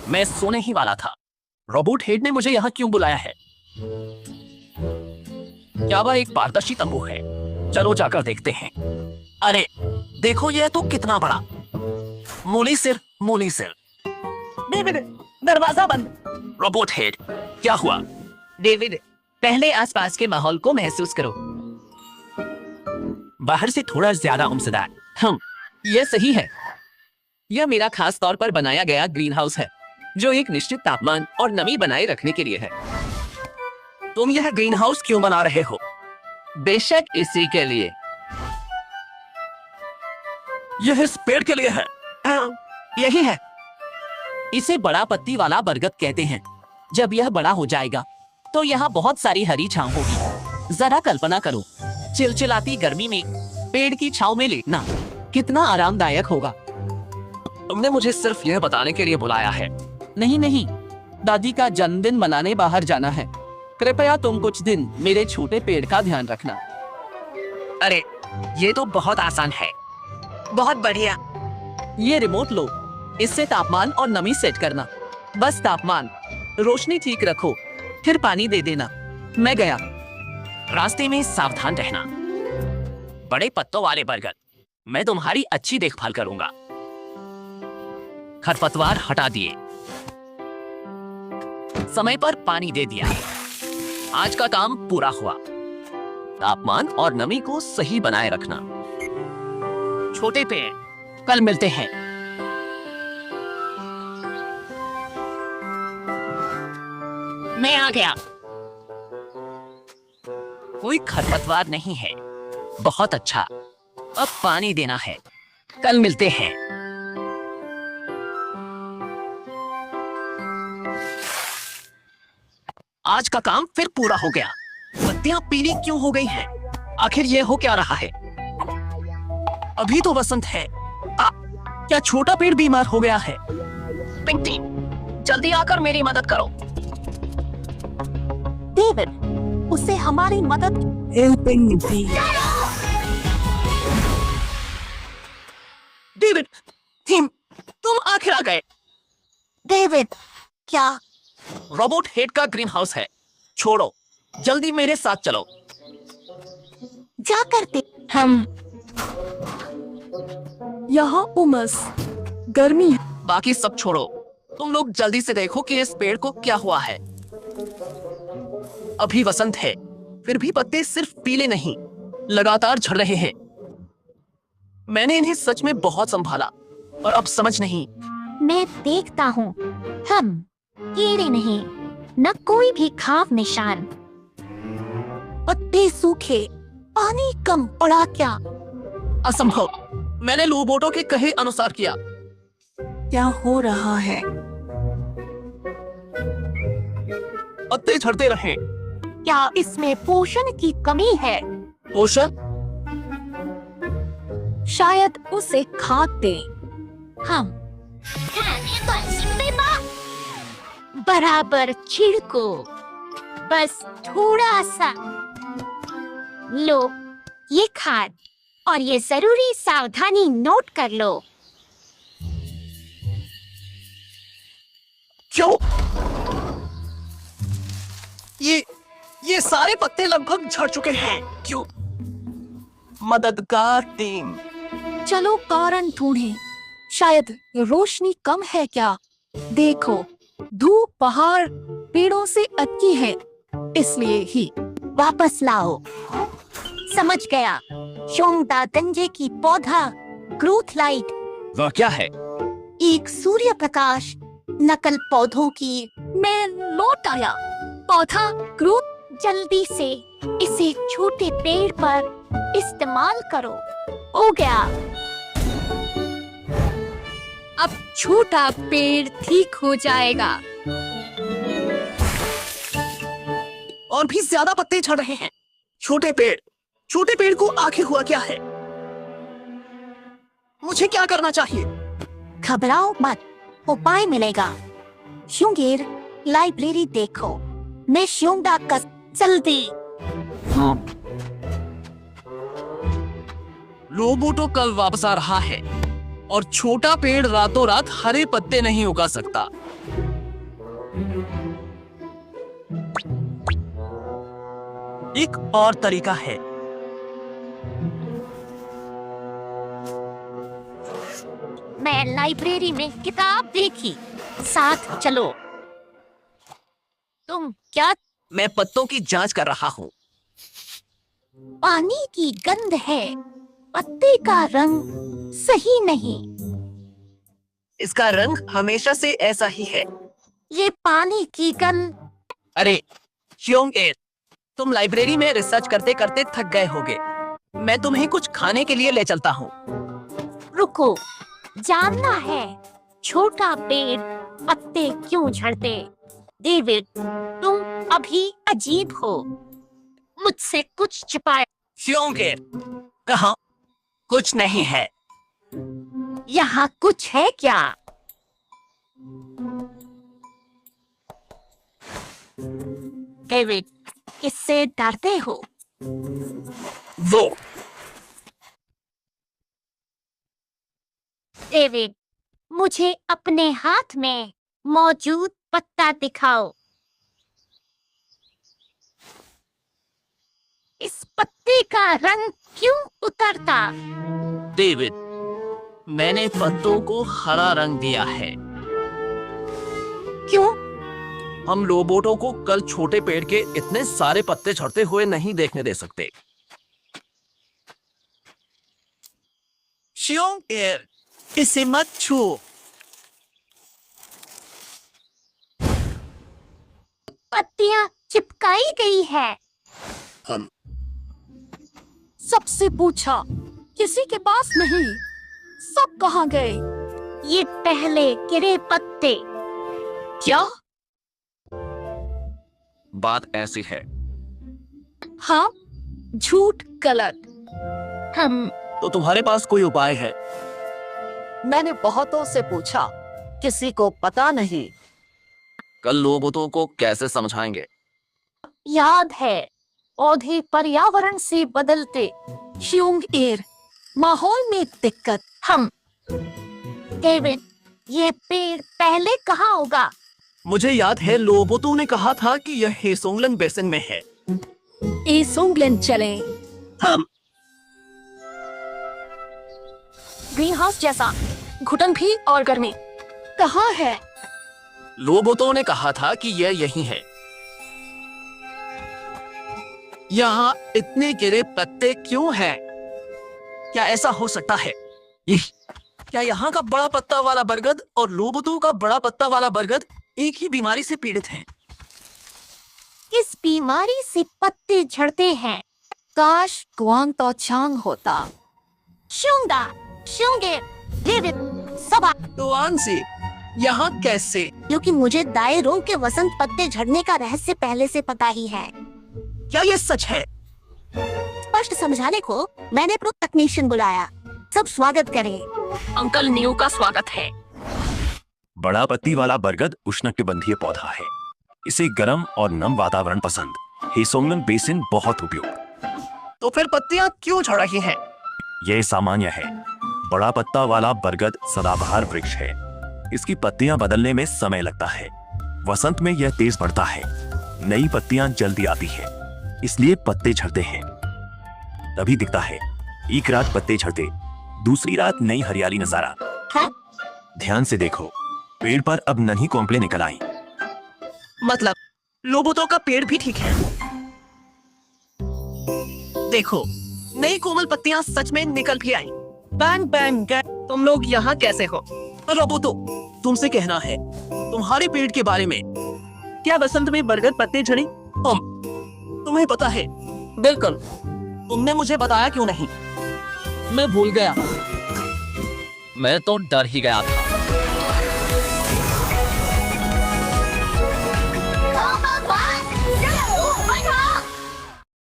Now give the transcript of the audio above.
मैं सोने ही वाला था। रोबोट हेड ने मुझे यहाँ क्यों बुलाया है? क्या वह एक पारदर्शी तंबू है? चलो जाकर देखते हैं। अरे देखो, यह तो कितना बड़ा। मूली सिर, मूली सिर। डेविड, दरवाजा बंद। रोबोट हेड, क्या हुआ? डेविड, पहले आसपास के माहौल को महसूस करो। बाहर से थोड़ा ज्यादा उम्सदार। यह सही है। यह मेरा खास तौर पर बनाया गया ग्रीन हाउस है, जो एक निश्चित तापमान और नमी बनाए रखने के लिए है। तुम यह ग्रीन हाउस क्यों बना रहे हो? बेशक इसी के लिए। यह इस पेड़ के लिए है। यही है। इसे बड़ा पत्ती वाला बरगद कहते हैं। जब यह बड़ा हो जाएगा तो यहाँ बहुत सारी हरी छांव होगी। जरा कल्पना करो, चिलचिलाती गर्मी में पेड़ की छांव में लेटना कितना आरामदायक होगा। तुमने मुझे सिर्फ यह बताने के लिए बुलाया है। नहीं नहीं, दादी का जन्मदिन मनाने बाहर जाना है। कृपया तुम कुछ दिन मेरे छोटे पेड़ का ध्यान रखना। अरे ये तो बहुत आसान है। बहुत बढ़िया। ये रिमोट लो, इससे तापमान और नमी सेट करना। बस तापमान, रोशनी ठीक रखो, फिर पानी दे देना। मैं गया। रास्ते में सावधान रहना। बड़े पत्तों वाले बरगद, मैं तुम्हारी अच्छी देखभाल करूंगा। खरपतवार हटा दिए, समय पर पानी दे दिया। आज का काम पूरा हुआ। तापमान और नमी को सही बनाए रखना। छोटे पेड़, कल मिलते हैं। मैं आ गया। कोई खरपतवार नहीं है। बहुत अच्छा। अब पानी देना है। कल मिलते हैं। आज का काम फिर पूरा हो गया। पत्तियां पीली क्यों हो गई हैं? आखिर ये हो क्या रहा है? अभी तो बसंत है। क्या छोटा पेड़ बीमार हो गया है? पिंकी, जल्दी आकर मेरी मदद करो। डेविड, उसे हमारी मदद। डेविड, तुम आखिर आ गए। डेविड, क्या? रोबोट हेड का ग्रीन हाउस है। छोड़ो, जल्दी मेरे साथ चलो। जा करते हम यहाँ उमस, गर्मी है। बाकी सब छोड़ो, तुम लोग जल्दी से देखो कि इस पेड़ को क्या हुआ है। अभी वसंत है, फिर भी पत्ते सिर्फ पीले नहीं, लगातार झड़ रहे हैं। मैंने इन्हें सच में बहुत संभाला और अब समझ नहीं। मैं देखता हूँ। हम कीड़े नहीं, न कोई भी खास निशान। पत्ते सूखे, पानी कम पड़ा क्या? असंभव। मैंने रोबोटों के कहे अनुसार किया। क्या हो रहा है? पत्ते झड़ते रहे। क्या इसमें पोषण की कमी है? पोषण? शायद उसे खाद दे। हम बराबर छिड़को, बस थोड़ा सा। लो ये खाद, और ये जरूरी सावधानी नोट कर लो। क्यों? ये सारे पत्ते लगभग झड़ चुके हैं। क्यों? मददगार टीम। चलो कारण ढूंढें। शायद रोशनी कम है क्या? देखो, धूप पहाड़ पेड़ों से अटकी है, इसलिए ही। वापस लाओ। समझ गया। शोंगदा दंजे की पौधा ग्रोथ लाइट, वह क्या है? एक सूर्य प्रकाश नकल पौधों की। मैं लौट आया। पौधा ग्रोथ। जल्दी से इसे छोटे पेड़ पर इस्तेमाल करो। हो गया। अब छोटा पेड़ ठीक हो जाएगा। और भी ज्यादा पत्ते झड़ रहे हैं। छोटे पेड़ को आखिर हुआ क्या है? मुझे क्या करना चाहिए? घबराओ मत, उपाय मिलेगा। शुंगेर, लाइब्रेरी देखो। मैं श्योंगडा का। जल्दी। रोबोटो कल वापस आ रहा है और छोटा पेड़ रातों रात हरे पत्ते नहीं उगा सकता। एक और तरीका है। मैं लाइब्रेरी में किताब देखी, साथ चलो। तुम क्या? मैं पत्तों की जांच कर रहा हूँ। पानी की गंध है, पत्ते का रंग सही नहीं। इसका रंग हमेशा से ऐसा ही है। ये पानी की गंध। अरे ह्योंग-ए, तुम लाइब्रेरी में रिसर्च करते करते थक गए होगे। मैं तुम्हें कुछ खाने के लिए ले चलता हूँ। रुको, जानना है छोटा पेड़ पत्ते क्यों झड़ते। डेविड, तुम अभी अजीब हो, मुझसे कुछ छिपाया। ह्योंग-ए, कहाँ? कुछ नहीं है। यहाँ कुछ है क्या? डेविड, किससे डरते हो? वो डेविड, मुझे अपने हाथ में मौजूद पत्ता दिखाओ। इस पत्ते का रंग क्यों उतरता? डेविड, मैंने पत्तों को हरा रंग दिया है। क्यों? हम रोबोटों को कल छोटे पेड़ के इतने सारे पत्ते झड़ते हुए नहीं देखने दे सकते। ह्योंग-ए, इसे मत छू। पत्तियां चिपकाई गई है। हम सबसे पूछा, किसी के पास नहीं। सब कहाँ गए? ये पहले गिरे पत्ते। क्या? बात ऐसी है। हाँ, झूठ, गलत। हम तो तुम्हारे पास कोई उपाय है? मैंने बहुतों से पूछा, किसी को पता नहीं। कल रोबोटों को कैसे समझाएंगे? याद है, पौधे पर्यावरण से बदलते। ह्योंग-ए, माहौल में दिक्कत। हम डेविड, ये पेड़ पहले कहाँ होगा? मुझे याद है रोबोटों ने कहा था कि यह हेसोंगलन बेसिन में है। हेसोंगलन चलें। हम ग्रीन हाउस जैसा, घुटन भी और गर्मी। कहाँ है? रोबोटों ने कहा था कि यह यही है। यहाँ इतने गिरे पत्ते क्यों हैं? क्या ऐसा हो सकता है? क्या यहाँ का बड़ा पत्ता वाला बरगद और रोबोटों का बड़ा पत्ता वाला बरगद एक ही बीमारी से पीड़ित हैं? किस बीमारी से पत्ते झड़ते हैं? काश गुआंग तो चांग होता। शुंगा, शुंगे, डेविड, सबा। तो आंसी, यहाँ कैसे? क्योंकि मुझे दायरों के वसंत पत्ते झड़ने का रहस्य पहले से पता ही है। क्या ये सच है? स्पष्ट समझाने को मैंने प्रो तकनीशियन बुलाया। सब स्वागत करें। अंकल न्यू का स्वागत है। बड़ा पत्ती वाला बरगद उष्णकटिबंधीय पौधा है। इसे गर्म और नम वातावरण पसंद। हेसोंगलन बेसिन बहुत उपयोग। तो फिर पत्तियां क्यों झड़ रही हैं? यह सामान्य है। बड़ा पत्ता वाला बरगद सदाबहार वृक्ष है। इसकी पत्तियां बदलने में समय लगता है। वसंत में यह तेज बढ़ता है। नई पत्तियां जल्दी आती है, इसलिए पत्ते झड़ते हैं। तभी दिखता है एक रात पत्ते झड़ते, दूसरी रात नई हरियाली नजारा। हाँ? ध्यान से देखो, पेड़ पर अब नन्ही कोंपलें निकल आई। मतलब रोबोटों का पेड़ भी ठीक है। देखो, नई कोमल पत्तियां सच में निकल भी आई। बैंग बैंग गैंग, तुम लोग यहाँ कैसे हो? रोबोटो, तुमसे कहना है तुम्हारे पेड़ के बारे में। क्या वसंत में बरगद पत्ते झड़ी? तुम्हें पता है? बिल्कुल। तुमने मुझे बताया क्यों नहीं? मैं भूल गया। मैं तो डर ही गया था।